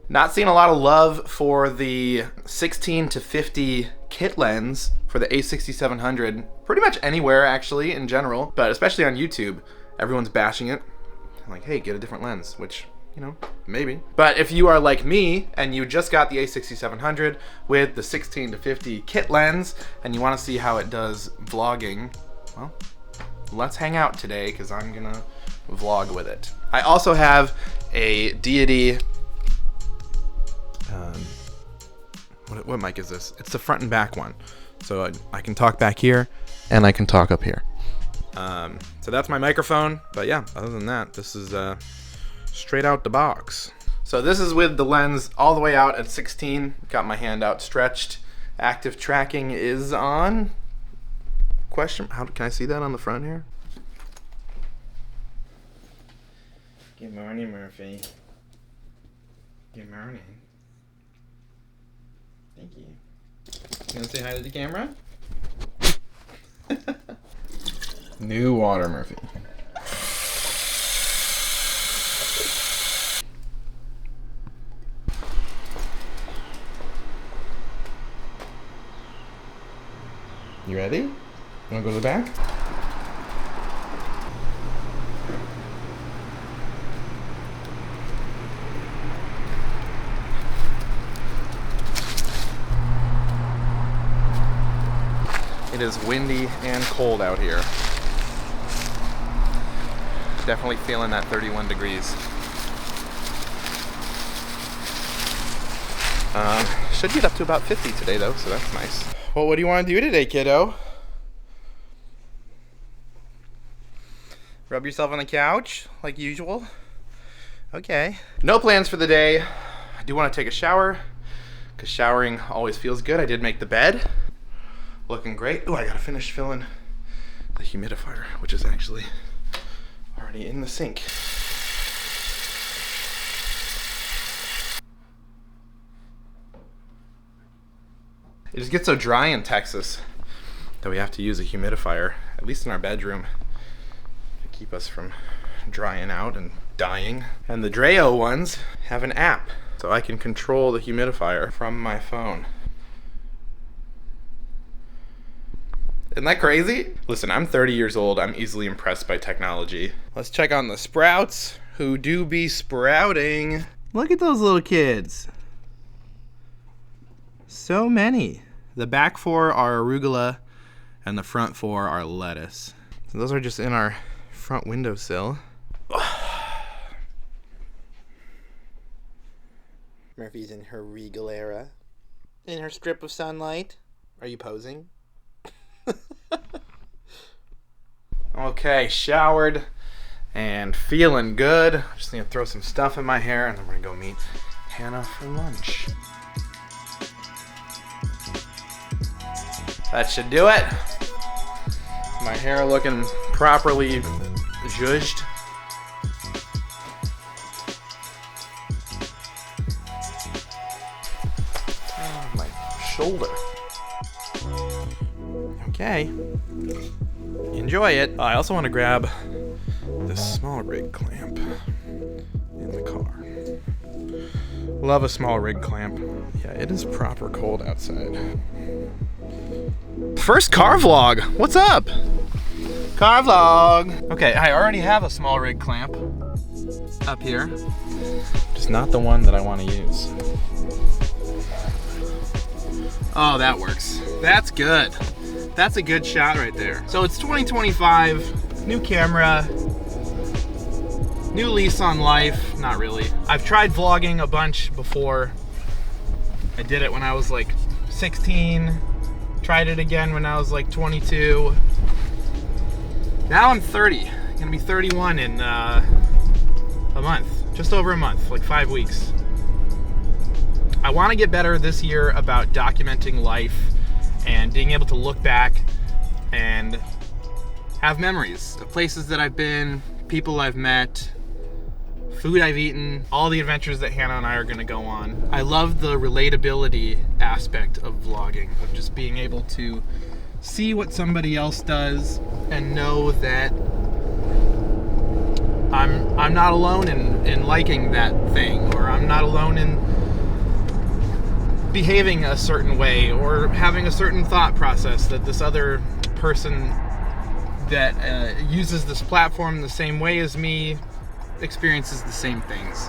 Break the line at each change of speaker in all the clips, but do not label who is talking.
Not seeing a lot of love for the 16 to 50 kit lens for the a6700. Pretty much anywhere actually in general, but especially on YouTube, everyone's bashing it. I'm like, hey, get a different lens, which, you know, maybe. But if you are like me and you just got the a6700 with the 16 to 50 kit lens and you want to see how it does vlogging, well, let's hang out today because I'm gonna vlog with it. I also have a Deity. What mic is this? It's the front and back one. So I can talk back here and I can talk up here. So that's my microphone. But yeah, other than that, this is straight out the box. So this is with the lens all the way out at 16. Got my hand outstretched. Active tracking is on. Question, how can I see that on the front here? Good morning, Murphy. Good morning. Thank you. You wanna say hi to the camera? New water, Murphy. You ready? You wanna go to the back? It is windy and cold out here. Definitely feeling that 31 degrees. Should get up to about 50 today though, so that's nice. Well, what do you want to do today, kiddo? Rub yourself on the couch, like usual? Okay. No plans for the day. I do want to take a shower, because showering always feels good. I did make the bed. Looking great. Oh, I gotta finish filling the humidifier, which is actually already in the sink. It just gets so dry in Texas that we have to use a humidifier, at least in our bedroom, to keep us from drying out and dying. And the Dreo ones have an app, so I can control the humidifier from my phone. Isn't that crazy? Listen, I'm 30 years old. I'm easily impressed by technology. Let's check on the sprouts, who do be sprouting. Look at those little kids. So many. The back 4 are arugula, and the front 4 are lettuce. So those are just in our front windowsill. Murphy's in her regal era. In her strip of sunlight. Are you posing? Okay, showered and feeling good. Just need to throw some stuff in my hair and then we're gonna go meet Hannah for lunch. That should do it. My hair looking properly zhuzhed. Oh, my shoulder. Okay. Enjoy it. I also want to grab this small rig clamp in the car. Love a small rig clamp. Yeah, it is proper cold outside. First car vlog. What's up? Car vlog. Okay, I already have a small rig clamp up here. Just not the one that I want to use. Oh, that works. That's good. That's a good shot right there. So it's 2025, new camera, new lease on life. Not really. I've tried vlogging a bunch before. I did it when I was like 16, tried it again when I was like 22. Now I'm 30, gonna be 31 in a month, just over a month, like 5 weeks. I wanna get better this year about documenting life and being able to look back and have memories of places that I've been, people I've met, food I've eaten, all the adventures that Hannah and I are gonna go on. I love the relatability aspect of vlogging, of just being able to see what somebody else does and know that I'm not alone in liking that thing, or I'm not alone in behaving a certain way, or having a certain thought process that this other person that uses this platform the same way as me experiences the same things.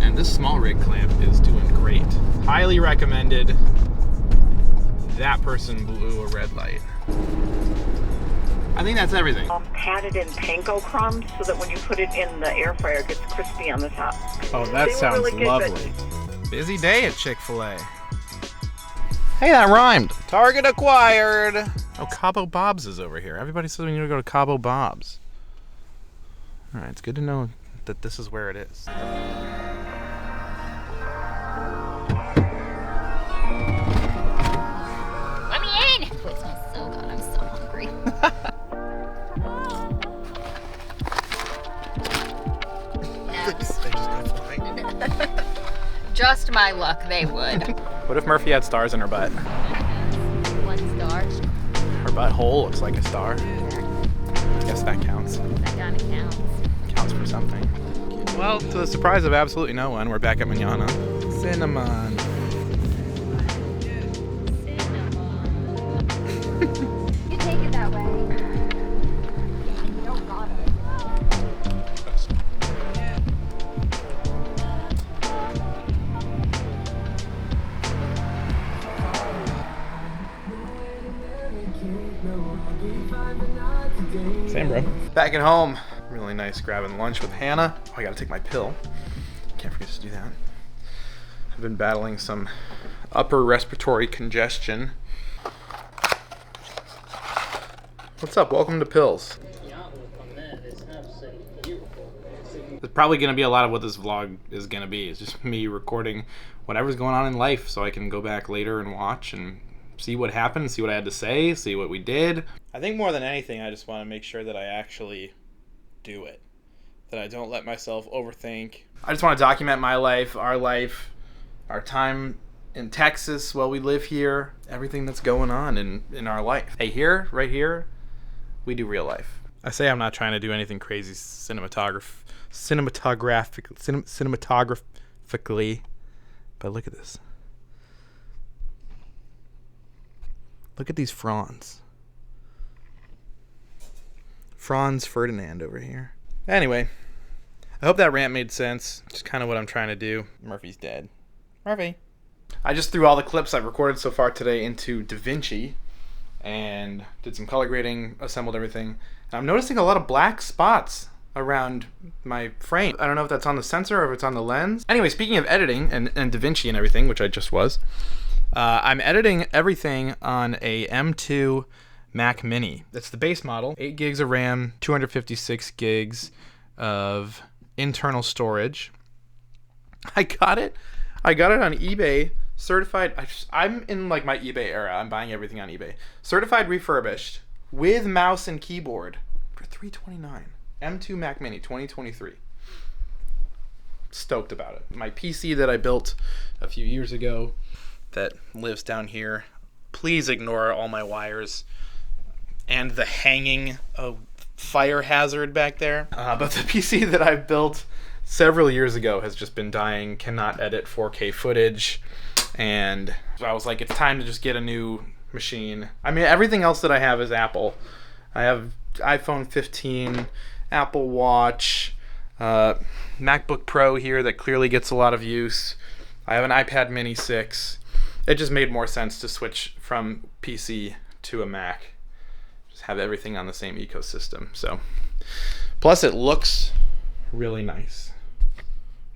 And this small rig clamp is doing great. Highly recommended. That person blew a red light. I think that's everything.
Patted in panko crumbs so that when you put it in the air fryer, it gets crispy on the top.
Oh, that sounds
really good,
lovely. Busy day at Chick-fil-A. Hey, that rhymed. Target acquired. Oh, Cabo Bob's is over here. Everybody says we need to go to Cabo Bob's. All right, it's good to know that this is where it is.
Let me in! It smells so good. I'm so hungry. Just my luck, they would.
What if Murphy had stars in her butt?
1 star.
Her butthole looks like a star. I guess that counts.
That kinda counts.
Counts for something. Well, to the surprise of absolutely no one, we're back at Manana. Cinnamon.
You take it that way. You don't got it.
Same, bro. Back at home. Really nice grabbing lunch with Hannah. Oh, I gotta take my pill. Can't forget to do that. I've been battling some upper respiratory congestion. What's up? Welcome to Pills. There's probably gonna be a lot of what this vlog is gonna be. It's just me recording whatever's going on in life so I can go back later and watch and see what happened, see what I had to say, see what we did. I think more than anything, I just want to make sure that I actually do it. That I don't let myself overthink. I just want to document my life, our time in Texas while we live here, everything that's going on in our life. Hey, here, right here, we do real life. I say I'm not trying to do anything crazy cinematographically, but look at this. Look at these fronds. Franz Ferdinand over here. Anyway, I hope that rant made sense. Just kind of what I'm trying to do. Murphy's dead. Murphy. I just threw all the clips I've recorded so far today into DaVinci and did some color grading, assembled everything. And I'm noticing a lot of black spots around my frame. I don't know if that's on the sensor or if it's on the lens. Anyway, speaking of editing and DaVinci and everything, which I just was, I'm editing everything on a M2 Mac Mini. It's the base model, 8 gigs of RAM, 256 gigs of internal storage. I got it on eBay, certified. I'm in like my eBay era. I'm buying everything on eBay. Certified refurbished with mouse and keyboard for $329. M2 Mac Mini 2023. Stoked about it. My PC that I built a few years ago that lives down here. Please ignore all my wires and the hanging fire hazard back there. But the PC that I built several years ago has just been dying, cannot edit 4K footage, and so I was like, it's time to just get a new machine. I mean, everything else that I have is Apple. I have iPhone 15, Apple Watch, MacBook Pro here that clearly gets a lot of use. I have an iPad Mini 6. It just made more sense to switch from PC to a Mac. Just have everything on the same ecosystem. So, plus it looks really nice.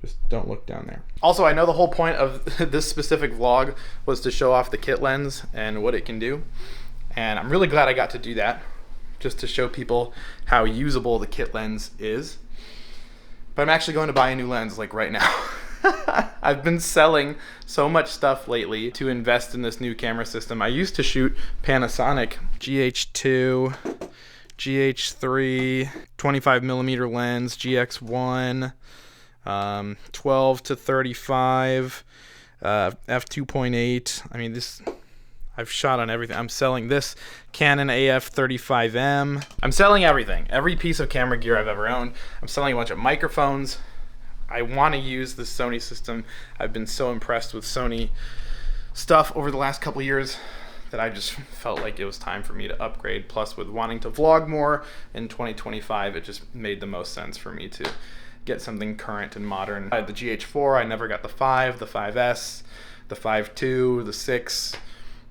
Just don't look down there. Also, I know the whole point of this specific vlog was to show off the kit lens and what it can do. And I'm really glad I got to do that, just to show people how usable the kit lens is. But I'm actually going to buy a new lens like right now. I've been selling so much stuff lately to invest in this new camera system. I used to shoot Panasonic GH2, GH3, 25mm lens, GX1, 12 to 35, f2.8. I mean, I've shot on everything. I'm selling this Canon AF35M. I'm selling everything. Every piece of camera gear I've ever owned. I'm selling a bunch of microphones. I want to use the Sony system. I've been so impressed with Sony stuff over the last couple years that I just felt like it was time for me to upgrade. Plus, with wanting to vlog more in 2025, it just made the most sense for me to get something current and modern. I had the GH4, I never got the 5, the 5S, the 5.2, the 6.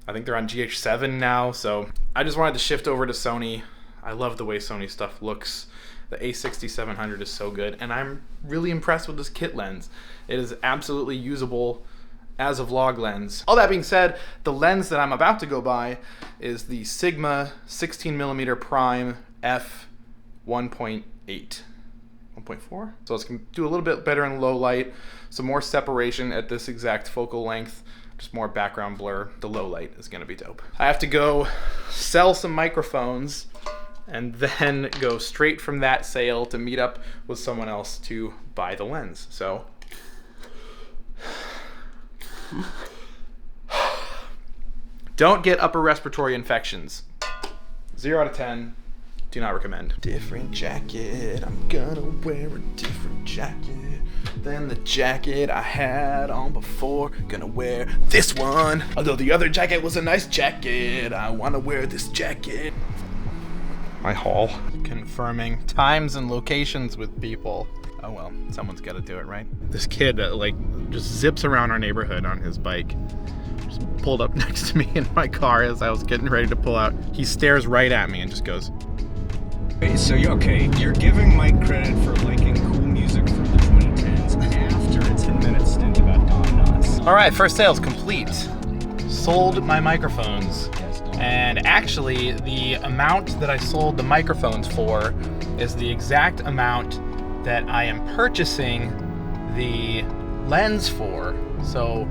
I think they're on GH7 now, so I just wanted to shift over to Sony. I love the way Sony stuff looks. The a6700 is so good, and I'm really impressed with this kit lens. It is absolutely usable as a vlog lens. All that being said, the lens that I'm about to go buy is the Sigma 16mm prime f 1.8. 1.4? So it's gonna do a little bit better in low light, some more separation at this exact focal length, just more background blur. The low light is gonna be dope. I have to go sell some microphones and then go straight from that sale to meet up with someone else to buy the lens. So, don't get upper respiratory infections. 0 out of 10. Do not recommend. Different jacket, I'm gonna wear a different jacket than the jacket I had on before. Gonna wear this one. Although the other jacket was a nice jacket, I wanna wear this jacket. My haul. Confirming times and locations with people. Oh well, someone's gotta do it, right? This kid like just zips around our neighborhood on his bike. Just pulled up next to me in my car as I was getting ready to pull out. He stares right at me and just goes,
so you're giving Mike credit for liking cool music from the 2010s after a 10-minute stint about Don Knotts.
all right, first sale's complete. Sold my microphones. And actually, the amount that I sold the microphones for is the exact amount that I am purchasing the lens for. So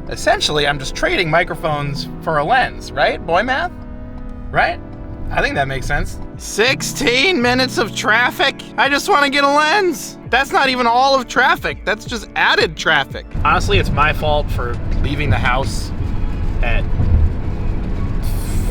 essentially, I'm just trading microphones for a lens, right? Boy math? Right? I think that makes sense. 16 minutes of traffic? I just want to get a lens. That's not even all of traffic. That's just added traffic. Honestly, it's my fault for leaving the house at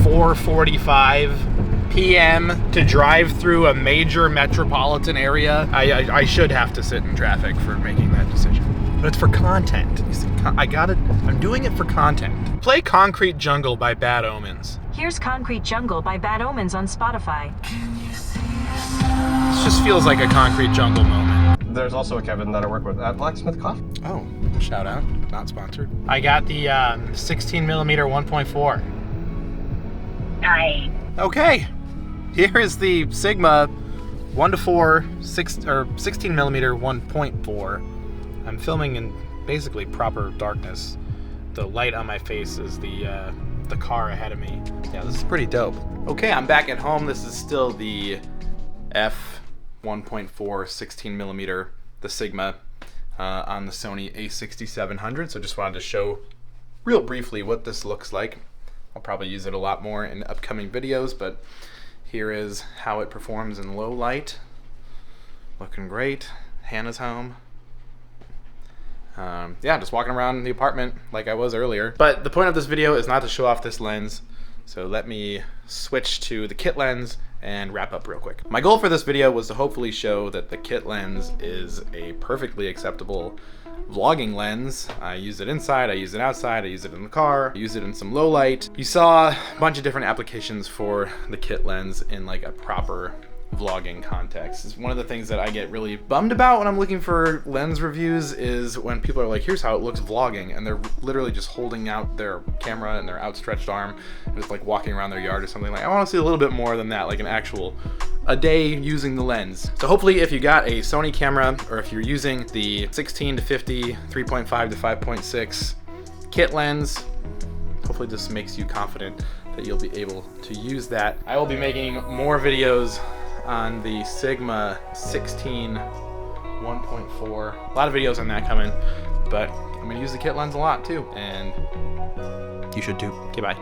4:45 p.m. to drive through a major metropolitan area. I should have to sit in traffic for making that decision. But it's for content. You see, I'm doing it for content. Play Concrete Jungle by Bad Omens.
Here's Concrete Jungle by Bad Omens on Spotify.
This just feels like a Concrete Jungle moment.
There's also a Kevin that I work with at Blacksmith Coffee.
Oh, shout out. Not sponsored. I got the 16mm 1.4.
Nice.
Okay, here is the Sigma 1:4 16mm 1.4. I'm filming in basically proper darkness. The light on my face is the car ahead of me. Yeah, this is pretty dope. Okay, I'm back at home. This is still the f 1.4 16mm, the Sigma, on the Sony a6700. So just wanted to show real briefly what this looks like. I'll probably use it a lot more in upcoming videos, but here is how it performs in low light. Looking great. Hannah's home. Yeah, just walking around the apartment like I was earlier. But the point of this video is not to show off this lens, so let me switch to the kit lens and wrap up real quick. My goal for this video was to hopefully show that the kit lens is a perfectly acceptable vlogging lens. I use it inside, I use it outside, I use it in the car, I use it in some low light. You saw a bunch of different applications for the kit lens in like a proper vlogging context. It's one of the things that I get really bummed about when I'm looking for lens reviews is when people are like, here's how it looks vlogging, and they're literally just holding out their camera and their outstretched arm and just like walking around their yard or something. Like, I want to see a little bit more than that, like an actual a day using the lens. So hopefully if you got a Sony camera, or if you're using the 16 to 50, 3.5 to 5.6 kit lens, hopefully this makes you confident that you'll be able to use that. I will be making more videos on the Sigma 16 1.4. A lot of videos on that coming, but I'm gonna use the kit lens a lot too, and you should too. Okay, bye.